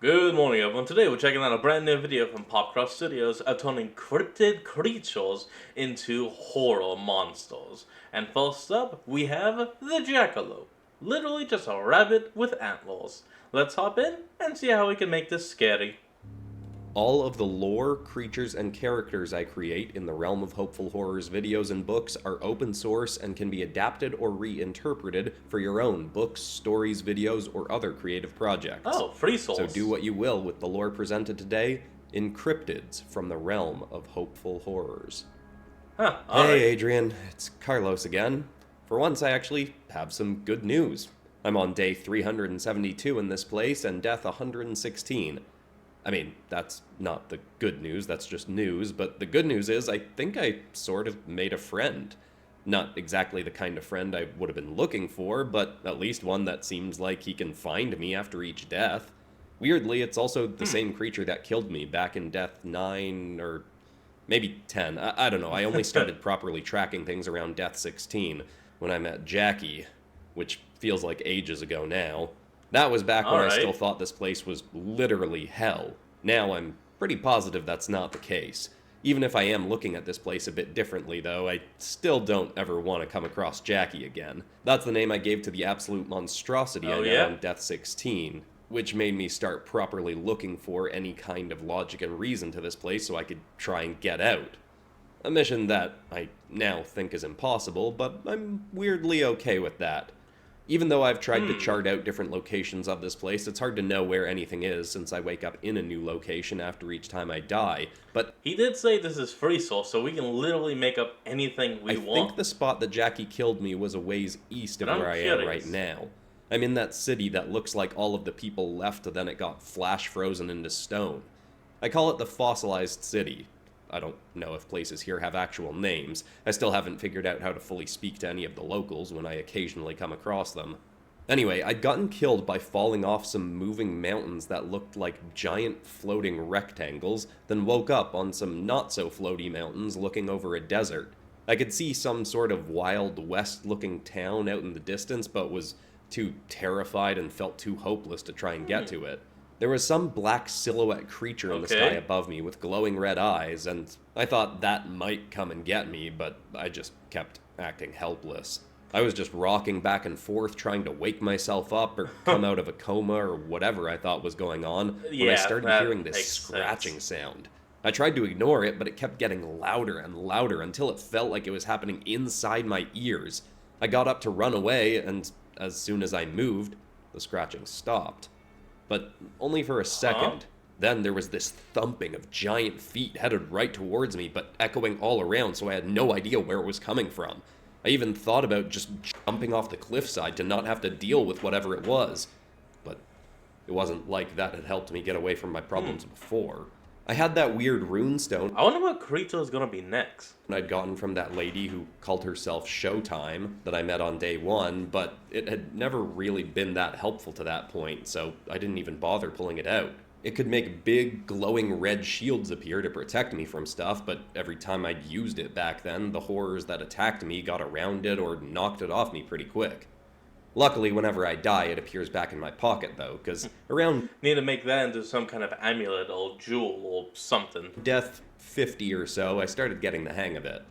Good morning, everyone. Today we're checking out a brand new video from Popcroft Studios of turning cryptid creatures into horror monsters. And first up, we have the jackalope. Literally just a rabbit with antlers. Let's hop in and see how we can make this scary. All of the lore, creatures, and characters I create in the realm of Hopeful Horrors videos and books are open source and can be adapted or reinterpreted for your own books, stories, videos, or other creative projects. Oh, free souls. So do what you will with the lore presented today in Cryptids from the realm of Hopeful Horrors. Huh, Hey alright. Adrian, it's Carlos again. For once I actually have some good news. I'm on day 372 in this place and death 116. I mean, that's not the good news, that's just news, but the good news is I think I sort of made a friend. Not exactly the kind of friend I would have been looking for, but at least one that seems like he can find me after each death. Weirdly, it's also the same creature that killed me back in death 9 or maybe 10. I don't know, I only started properly tracking things around death 16 when I met Jackie, which feels like ages ago now. That was back when I still thought this place was literally hell. Now I'm pretty positive that's not the case. Even if I am looking at this place a bit differently, though, I still don't ever want to come across Jackie again. That's the name I gave to the absolute monstrosity I know on Death 16, which made me start properly looking for any kind of logic and reason to this place so I could try and get out. A mission that I now think is impossible, but I'm weirdly okay with that. Even though I've tried to chart out different locations of this place, it's hard to know where anything is since I wake up in a new location after each time I die, but He did say this is free source, so we can literally make up anything we want. I think the spot that Jackie killed me was a ways east of where I am right now. I'm in that city that looks like all of the people left, then it got flash frozen into stone. I call it the Fossilized City. I don't know if places here have actual names. I still haven't figured out how to fully speak to any of the locals when I occasionally come across them. Anyway, I'd gotten killed by falling off some moving mountains that looked like giant floating rectangles, then woke up on some not-so-floaty mountains looking over a desert. I could see some sort of Wild West-looking town out in the distance, but was too terrified and felt too hopeless to try and get to it. There was some black silhouette creature in the sky above me with glowing red eyes, and I thought that might come and get me, but I just kept acting helpless. I was just rocking back and forth trying to wake myself up or come out of a coma or whatever I thought was going on when I started hearing this scratching sound. I tried to ignore it, but it kept getting louder and louder until it felt like it was happening inside my ears. I got up to run away, and as soon as I moved, the scratching stopped. But only for a second. Then there was this thumping of giant feet headed right towards me, but echoing all around, so I had no idea where it was coming from. I even thought about just jumping off the cliffside to not have to deal with whatever it was. But it wasn't like that had helped me get away from my problems before. I had that weird runestone I wonder what creature is gonna be next. I'd gotten from that lady who called herself Showtime that I met on day 1, but it had never really been that helpful to that point, so I didn't even bother pulling it out. It could make big, glowing red shields appear to protect me from stuff, but every time I'd used it back then, the horrors that attacked me got around it or knocked it off me pretty quick. Luckily, whenever I die, it appears back in my pocket, though, because around Need to make that into some kind of amulet or jewel or something. death 50 or so, I started getting the hang of it.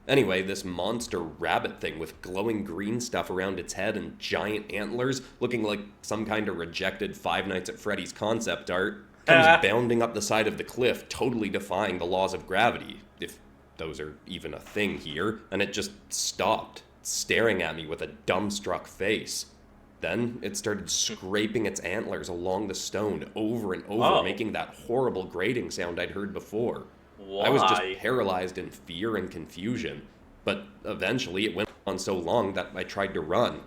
Anyway, this monster rabbit thing with glowing green stuff around its head and giant antlers, looking like some kind of rejected Five Nights at Freddy's concept art, comes bounding up the side of the cliff, totally defying the laws of gravity, if those are even a thing here, and it just stopped, staring at me with a dumbstruck face. Then it started scraping its antlers along the stone over and over, making that horrible grating sound I'd heard before. Why? I was just paralyzed in fear and confusion, but eventually it went on so long that I tried to run.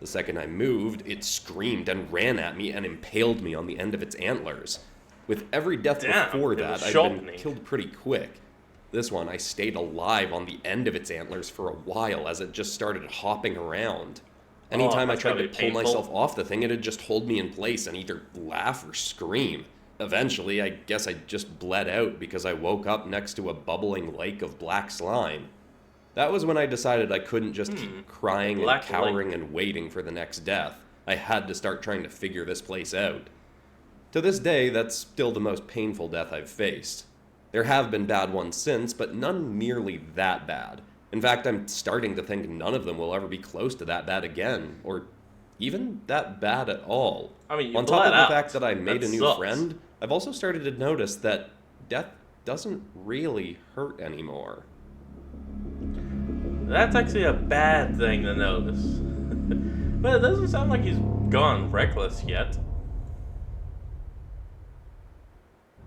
The second I moved, it screamed and ran at me and impaled me on the end of its antlers. With every death before that, I'd been killed pretty quick. This one, I stayed alive on the end of its antlers for a while as it just started hopping around. Anytime I tried to pull myself off the thing, it'd just hold me in place and either laugh or scream. Eventually, I guess I just bled out because I woke up next to a bubbling lake of black slime. That was when I decided I couldn't just keep crying and cowering and waiting for the next death. I had to start trying to figure this place out. To this day, that's still the most painful death I've faced. There have been bad ones since, but none nearly that bad. In fact, I'm starting to think none of them will ever be close to that bad again, or even that bad at all. I mean, you On top of bled the out. fact that I made That a new sucks. friend, I've also started to notice that death doesn't really hurt anymore. That's actually a bad thing to notice. But it doesn't sound like he's gone reckless yet.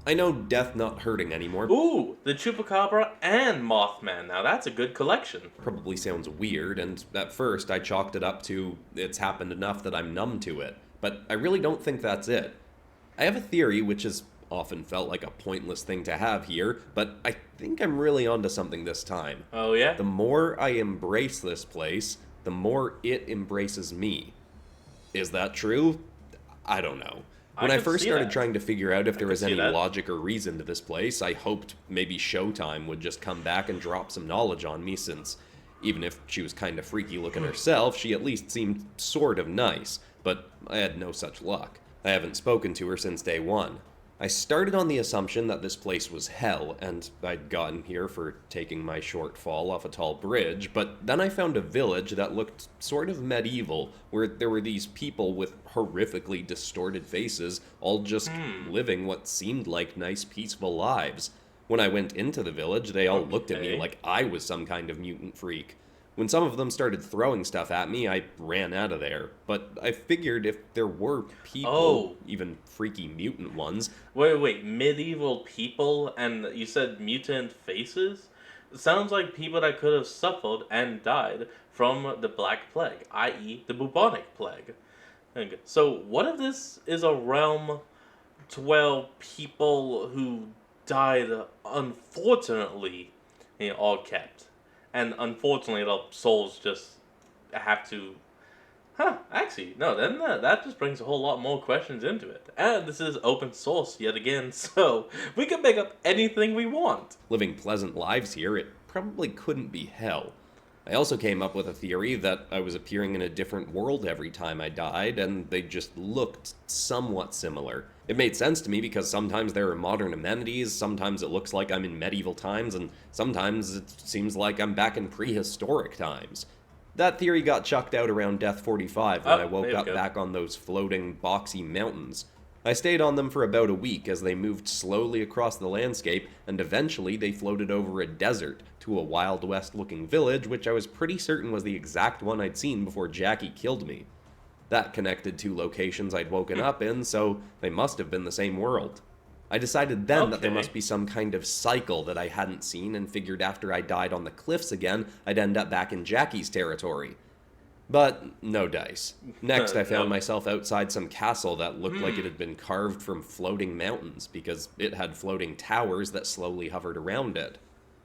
I know death not hurting anymore. Ooh, the Chupacabra and Mothman. Now that's a good collection. Probably sounds weird, and at first I chalked it up to it's happened enough that I'm numb to it. But I really don't think that's it. I have a theory, which has often felt like a pointless thing to have here, but I think I'm really onto something this time. Oh yeah? The more I embrace this place, the more it embraces me. Is that true? I don't know. When I first started trying to figure out if there was any logic or reason to this place, I hoped maybe Showtime would just come back and drop some knowledge on me, since even if she was kind of freaky looking herself, she at least seemed sort of nice, but I had no such luck. I haven't spoken to her since day one. I started on the assumption that this place was hell, and I'd gotten here for taking my short fall off a tall bridge, but then I found a village that looked sort of medieval, where there were these people with horrifically distorted faces, all just living what seemed like nice, peaceful lives. When I went into the village, they all looked at me like I was some kind of mutant freak. When some of them started throwing stuff at me, I ran out of there. But I figured if there were people, even freaky mutant ones... Wait, medieval people and you said mutant faces? Sounds like people that could have suffered and died from the Black Plague, i.e. the bubonic plague. So what if this is a realm to where people who died unfortunately are kept? And unfortunately, the souls just have to... actually, no, then that just brings a whole lot more questions into it. And this is open source yet again, so we can make up anything we want. Living pleasant lives here, it probably couldn't be hell. I also came up with a theory that I was appearing in a different world every time I died, and they just looked somewhat similar. It made sense to me because sometimes there are modern amenities, sometimes it looks like I'm in medieval times, and sometimes it seems like I'm back in prehistoric times. That theory got chucked out around Death 45 when I woke up back on those floating, boxy mountains. I stayed on them for about a week as they moved slowly across the landscape, and eventually they floated over a desert to a Wild West-looking village, which I was pretty certain was the exact one I'd seen before Jackie killed me. That connected two locations I'd woken up in, so they must have been the same world. I decided then that there must be some kind of cycle that I hadn't seen, and figured after I died on the cliffs again, I'd end up back in Jackie's territory. But no dice. Next, I found myself outside some castle that looked like it had been carved from floating mountains, because it had floating towers that slowly hovered around it.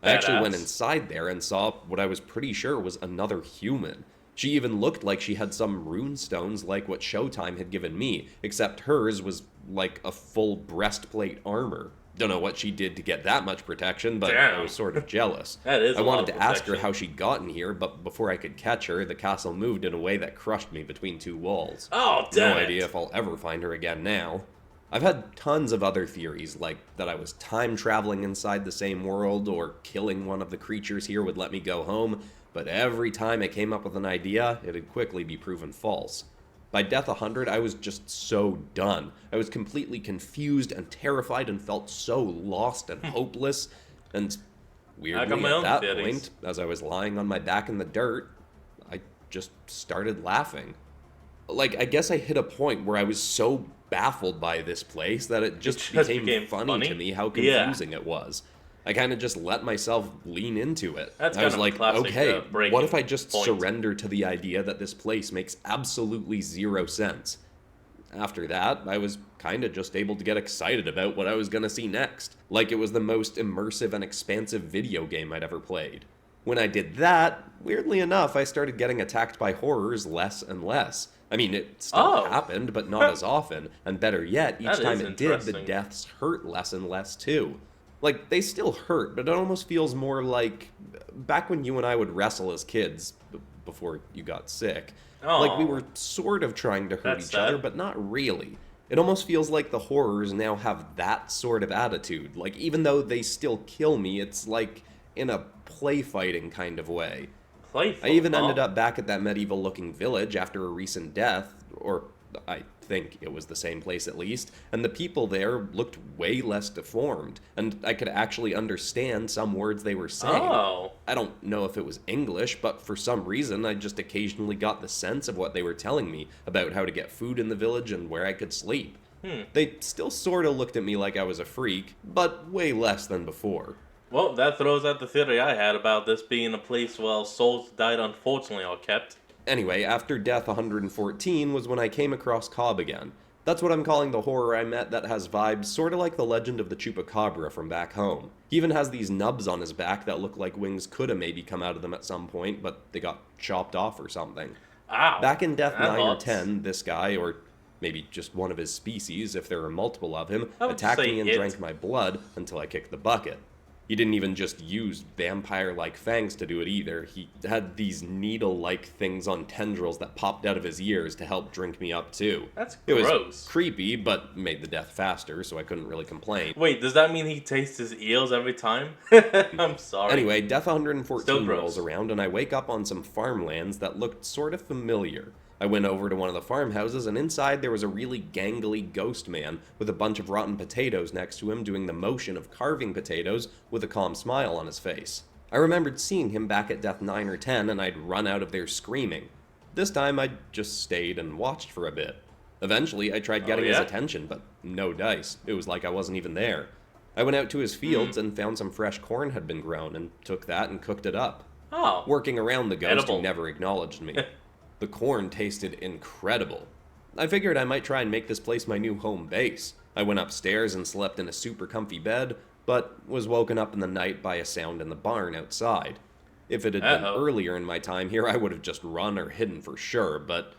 I actually went inside there and saw what I was pretty sure was another human. She even looked like she had some runestones like what Showtime had given me, except hers was like a full breastplate armor. Don't know what she did to get that much protection, but I was sort of jealous. I wanted to ask her how she'd gotten here, but before I could catch her, the castle moved in a way that crushed me between two walls. Oh, damn No idea if I'll ever find her again now. I've had tons of other theories, like that I was time traveling inside the same world, or killing one of the creatures here would let me go home, but every time I came up with an idea, it'd quickly be proven false. By Death 100, I was just so done. I was completely confused and terrified and felt so lost and hopeless. And weirdly, at that point, as I was lying on my back in the dirt, I just started laughing. Like, I guess I hit a point where I was so baffled by this place that it just became funny to me how confusing it was. I kind of just let myself lean into it. I was like, okay, what if I just surrender to the idea that this place makes absolutely zero sense? After that, I was kind of just able to get excited about what I was going to see next, like it was the most immersive and expansive video game I'd ever played. When I did that, weirdly enough, I started getting attacked by horrors less and less. I mean, it still happened, but not as often, and better yet, each time it did, the deaths hurt less and less too. Like, they still hurt, but it almost feels more like back when you and I would wrestle as kids, before you got sick. Like, we were sort of trying to hurt each other, but not really. It almost feels like the horrors now have that sort of attitude. Like, even though they still kill me, it's like in a play fighting kind of way. Playful, I even huh? ended up back at that medieval looking village after a recent death, or I think it was the same place at least, and the people there looked way less deformed, and I could actually understand some words they were saying. Oh. I don't know if it was English, but for some reason I just occasionally got the sense of what they were telling me about how to get food in the village and where I could sleep. They still sort of looked at me like I was a freak, but way less than before. Well, that throws out the theory I had about this being a place where souls died unfortunately are kept. Anyway, after Death 114 was when I came across Cobb again. That's what I'm calling the horror I met that has vibes sort of like the legend of the Chupacabra from back home. He even has these nubs on his back that look like wings could have maybe come out of them at some point, but they got chopped off or something. Ow. Back in Death 9 or hurts. 10, this guy, or maybe just one of his species if there are multiple of him, I would attacked say me and it. drank my blood until I kicked the bucket. He didn't even just use vampire-like fangs to do it either. He had these needle-like things on tendrils that popped out of his ears to help drink me up too. That's It was gross. creepy, but made the death faster, so I couldn't really complain. Wait, does that mean he tastes his eels every time? I'm sorry. Anyway, Death Still 114 gross. rolls around, and I wake up on some farmlands that looked sort of familiar. I went over to one of the farmhouses, and inside there was a really gangly ghost man with a bunch of rotten potatoes next to him doing the motion of carving potatoes with a calm smile on his face. I remembered seeing him back at Death 9 or 10, and I'd run out of there screaming. This time I just stayed and watched for a bit. Eventually I tried getting his yeah? attention, but no dice. It was like I wasn't even there. I went out to his fields and found some fresh corn had been grown, and took that and cooked it up. Oh. Working around the ghost Edible. who never acknowledged me. The corn tasted incredible. I figured I might try and make this place my new home base. I went upstairs and slept in a super comfy bed, but was woken up in the night by a sound in the barn outside. If it had been Uh-oh. earlier in my time here, I would have just run or hidden for sure, but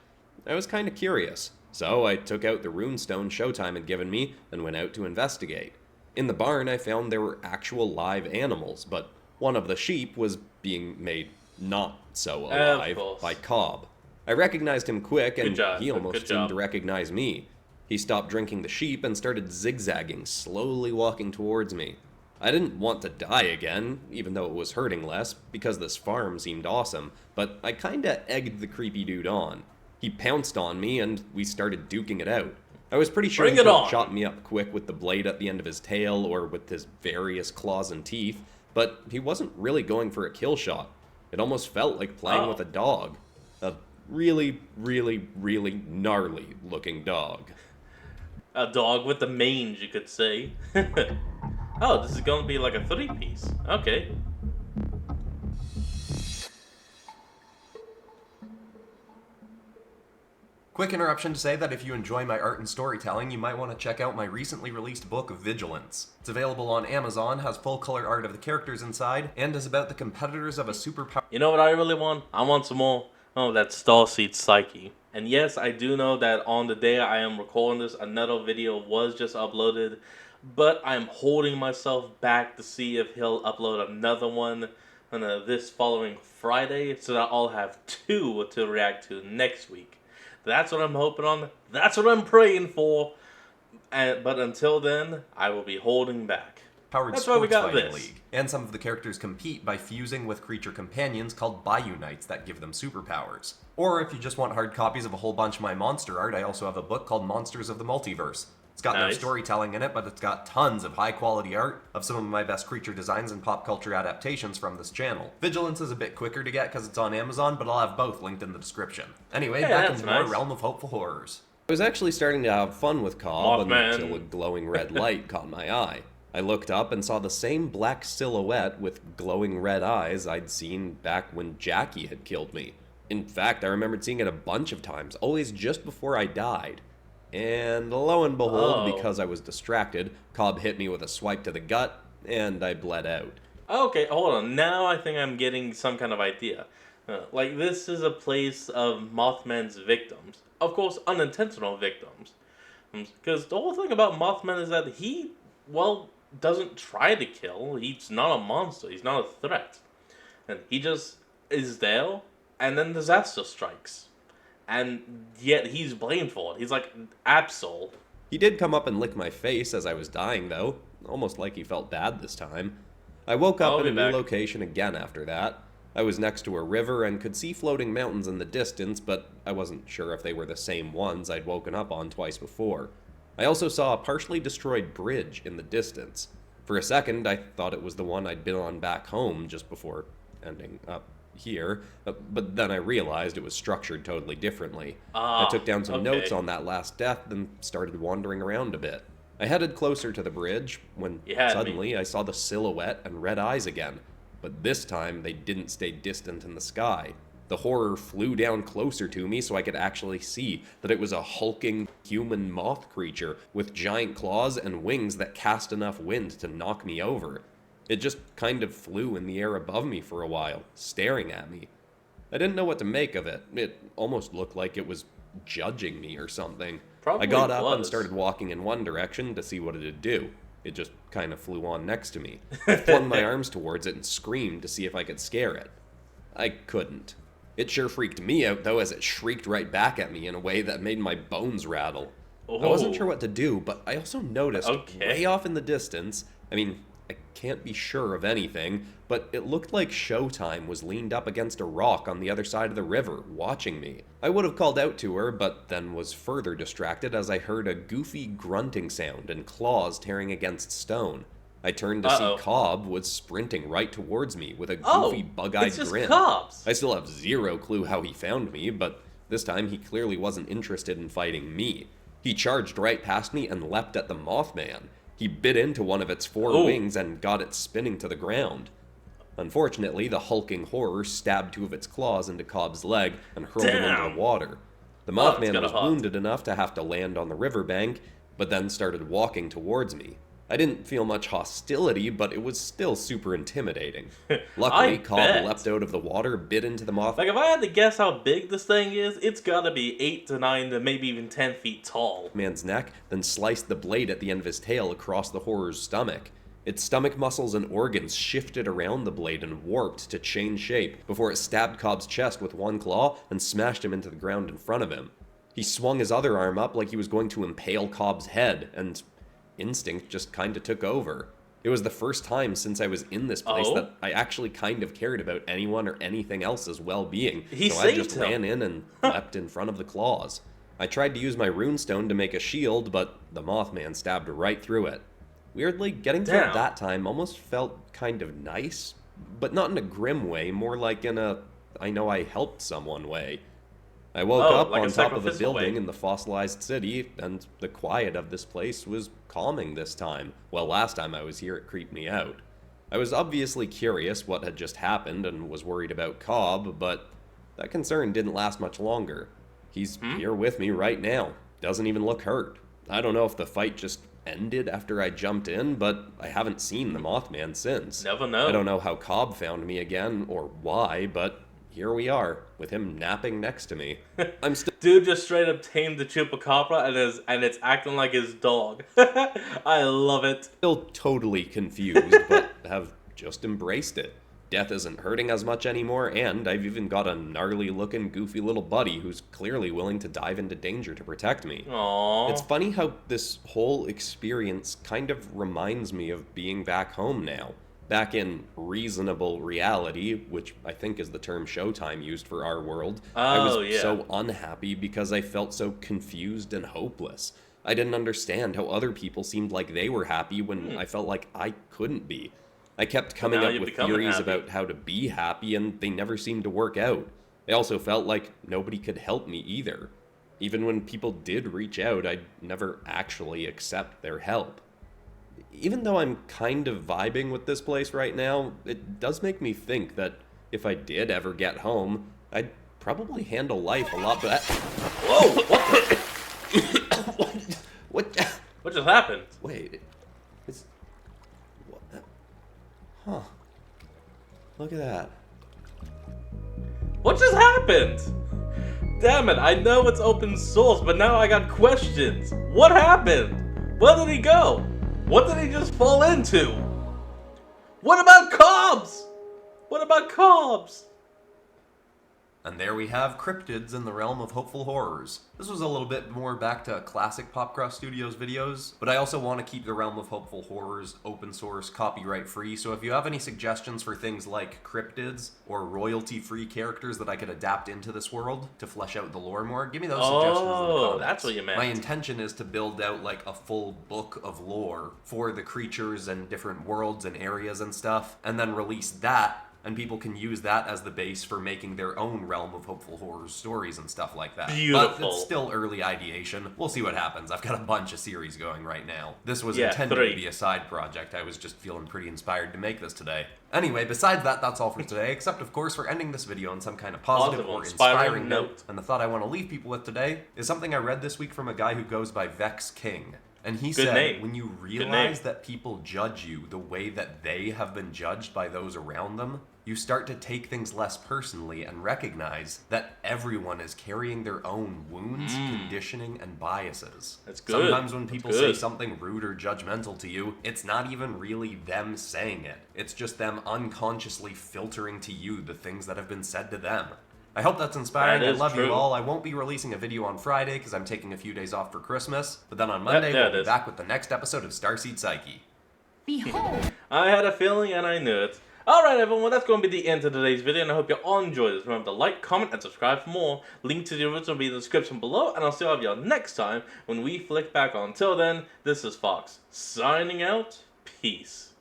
I was kind of curious. So I took out the runestone Showtime had given me and went out to investigate. In the barn, I found there were actual live animals, but one of the sheep was being made not so alive course. by Cobb. I recognized him quick, and Good job. he almost Good seemed job. to recognize me. He stopped drinking the sheep and started zigzagging, slowly walking towards me. I didn't want to die again, even though it was hurting less, because this farm seemed awesome, but I kinda egged the creepy dude on. He pounced on me, and we started duking it out. I was pretty sure Bring he it could have on. shot me up quick with the blade at the end of his tail, or with his various claws and teeth, but he wasn't really going for a kill shot. It almost felt like playing with a dog. A really, really, really gnarly looking dog. A dog with the mange, you could say. Oh, this is going to be like a 3-piece. Okay. Quick interruption to say that if you enjoy my art and storytelling, you might want to check out my recently released book, Vigilance. It's available on Amazon, has full color art of the characters inside, and is about the competitors of a superpower. You know what I really want? I want some more. Oh, that Starseed Psyche. And yes, I do know that on the day I am recording this, another video was just uploaded. But I'm holding myself back to see if he'll upload another one on this following Friday, so that I'll have 2 to react to next week. That's what I'm hoping on. That's what I'm praying for. But until then, I will be holding back. Powered That's why we sports got fighting this. league. And some of the characters compete by fusing with creature companions called Bayou Knights that give them superpowers. Or if you just want hard copies of a whole bunch of my monster art, I also have a book called Monsters of the Multiverse. It's got no Nice. storytelling in it, but it's got tons of high quality art of some of my best creature designs and pop culture adaptations from this channel. Vigilance is a bit quicker to get because it's on Amazon, but I'll have both linked in the description. Anyway, Yeah, back that's into more nice. Realm of Hopeful Horrors. I was actually starting to have fun with Cobb Mothman. until a glowing red light caught my eye. I looked up and saw the same black silhouette with glowing red eyes I'd seen back when Jackie had killed me. In fact, I remembered seeing it a bunch of times, always just before I died. And lo and behold, Oh. because I was distracted, Cobb hit me with a swipe to the gut, and I bled out. Okay, hold on. Now I think I'm getting some kind of idea. Like, this is a place of Mothman's victims. Of course, unintentional victims. Because the whole thing about Mothman is that he, well, doesn't try to kill. He's not a monster. He's not a threat. And he just is there, and then disaster strikes. And yet he's blamed for it. He's like Absol He did come up and lick my face as I was dying, though, almost like he felt bad this time. I woke up in a new location again after that. I was next to a river and could see floating mountains in the distance, but I wasn't sure if they were the same ones I'd woken up on twice before. I also saw a partially destroyed bridge in the distance. For a second, I thought it was the one I'd been on back home just before ending up here, but then I realized it was structured totally differently. I took down some notes on that last death and started wandering around a bit. I headed closer to the bridge when suddenly I saw the silhouette and red eyes again, but this time they didn't stay distant in the sky. The horror flew down closer to me so I could actually see that it was a hulking human moth creature with giant claws and wings that cast enough wind to knock me over. It just kind of flew in the air above me for a while, staring at me. I didn't know what to make of it. It almost looked like it was judging me or something. I got up and started walking in one direction to see what it'd do. It just kind of flew on next to me. I flung my arms towards it and screamed to see if I could scare it. I couldn't. It sure freaked me out, though, as it shrieked right back at me in a way that made my bones rattle. I wasn't sure what to do, but I also noticed, way off in the distance, I can't be sure of anything, but it looked like Showtime was leaned up against a rock on the other side of the river, watching me. I would have called out to her, but then was further distracted as I heard a goofy grunting sound and claws tearing against stone. I turned to see Cobb was sprinting right towards me with a goofy bug-eyed grin. Cobbs. I still have zero clue how he found me, but this time he clearly wasn't interested in fighting me. He charged right past me and leapt at the Mothman. He bit into one of its four wings and got it spinning to the ground. Unfortunately, the hulking horror stabbed two of its claws into Cobb's leg and hurled him into the water. The Mothman was wounded enough to have to land on the riverbank, but then started walking towards me. I didn't feel much hostility, but it was still super intimidating. Luckily, Cobb leapt out of the water, bit into the moth. Like, if I had to guess how big this thing is, it's gotta be 8 to 9 to maybe even 10 feet tall. Man's neck, then sliced the blade at the end of his tail across the horror's stomach. Its stomach muscles and organs shifted around the blade and warped to change shape before it stabbed Cobb's chest with one claw and smashed him into the ground in front of him. He swung his other arm up like he was going to impale Cobb's head, and instinct just kinda took over. It was the first time since I was in this place that I actually kind of cared about anyone or anything else's well-being, so I just ran in and leapt in front of the claws. I tried to use my runestone to make a shield, but the Mothman stabbed right through it. Weirdly, getting through it that time almost felt kind of nice, but not in a grim way, more like in a I know I helped someone way. I woke up on top of a building in the fossilized city, and the quiet of this place was calming this time. Well, last time I was here, it creeped me out. I was obviously curious what had just happened and was worried about Cobb, but that concern didn't last much longer. He's here with me right now. Doesn't even look hurt. I don't know if the fight just ended after I jumped in, but I haven't seen the Mothman since. Never know. I don't know how Cobb found me again, or why, but here we are, with him napping next to me. I'm still— Dude just straight up tamed the Chupacabra and it's acting like his dog. I love it. Still totally confused, but have just embraced it. Death isn't hurting as much anymore, and I've even got a gnarly-looking, goofy little buddy who's clearly willing to dive into danger to protect me. Aww. It's funny how this whole experience kind of reminds me of being back home now. Back in reasonable reality, which I think is the term Showtime used for our world, I was so unhappy because I felt so confused and hopeless. I didn't understand how other people seemed like they were happy when I felt like I couldn't be. I kept coming up with theories about how to be happy, and they never seemed to work out. I also felt like nobody could help me either. Even when people did reach out, I'd never actually accept their help. Even though I'm kind of vibing with this place right now, it does make me think that if I did ever get home, I'd probably handle life a lot better. Whoa! What just happened? Wait. Huh. Look at that. What just happened? Damn it, I know it's open source, but now I got questions. What happened? Where did he go? What did he just fall into? What about Cobbs? What about Cobbs? And there we have Cryptids in the realm of hopeful horrors. This was a little bit more back to classic Popcross Studios videos, but I also want to keep the realm of hopeful horrors open source, copyright free, so if you have any suggestions for things like Cryptids or royalty free characters that I could adapt into this world to flesh out the lore more, give me those suggestions in the comments. Oh, that's what you meant. My intention is to build out like a full book of lore for the creatures and different worlds and areas and stuff, and then release that, and people can use that as the base for making their own realm of hopeful horror stories and stuff like that. Beautiful. But it's still early ideation. We'll see what happens. I've got a bunch of series going right now. This was Yeah, intended 3. to be a side project. I was just feeling pretty inspired to make this today. Anyway, besides that, that's all for today, except of course for ending this video on some kind of positive or inspiring note. And the thought I want to leave people with today is something I read this week from a guy who goes by Vex King. And he said, when you realize that people judge you the way that they have been judged by those around them, you start to take things less personally and recognize that everyone is carrying their own wounds, conditioning, and biases. That's good. Sometimes when people say something rude or judgmental to you, it's not even really them saying it. It's just them unconsciously filtering to you the things that have been said to them. I hope that's inspiring. I love you all. I won't be releasing a video on Friday because I'm taking a few days off for Christmas. But then on Monday, we'll be back with the next episode of Starseed Psyche. Behold! I had a feeling and I knew it. Alright everyone, well, that's going to be the end of today's video, and I hope you all enjoyed this. Remember to like, comment, and subscribe for more. Link to the original will be in the description below, and I'll see all of y'all next time when we flick back on. Until then, this is Fox, signing out. Peace.